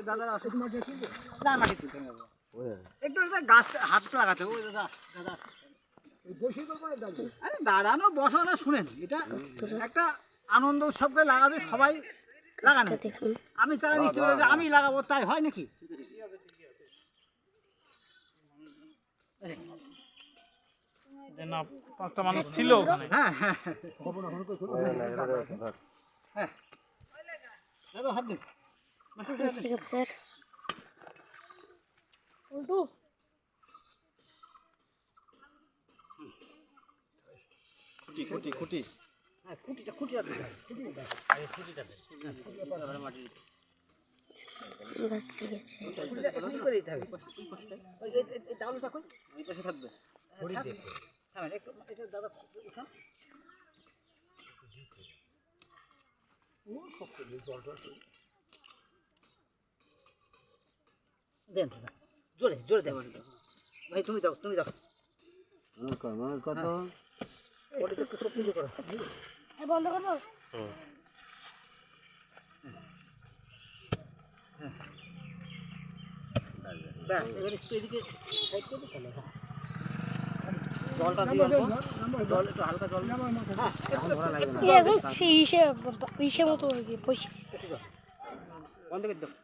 দাদা না মাটি তুলতে হবে একটু গাছ হাত লাগাতে ওই দাদা দাদা আরে দাঁড়ানো বসানো শুনেন এটা একটা আনন্দ উৎসবকে লাগাবে সবাই লাগানো আমি চারা মিষ্টি করে আমি লাগাবো তাই হয় নাকি না 5টা মানুষ ছিল ওখানে হ্যাঁ হ্যাঁ হ্যাঁ দাদা হাত দিন স্যার উল্টো খুঁটি হ্যাঁ খুঁটিটা খুঁটিটা মাটি গাছ লেগেছে করে দিতে হবে এই ডালটা কই এই পাশে থাকবে থামেন একটু এটা দাদা উঠান ও শক্ত জলটা দেন জোরে জোরে দেন ভাই তুমি দাও কত ওটা একটু শক্তি দিয়ে করো বন্ধ করবো ব্যাস এবারে একটু এদিকে সাইড করে দিতে হবে জলটা দিয়ে জল একটু হালকা জল এখন ধরা লাগবে না ইসে মতো পয়সা বন্ধ করে দাও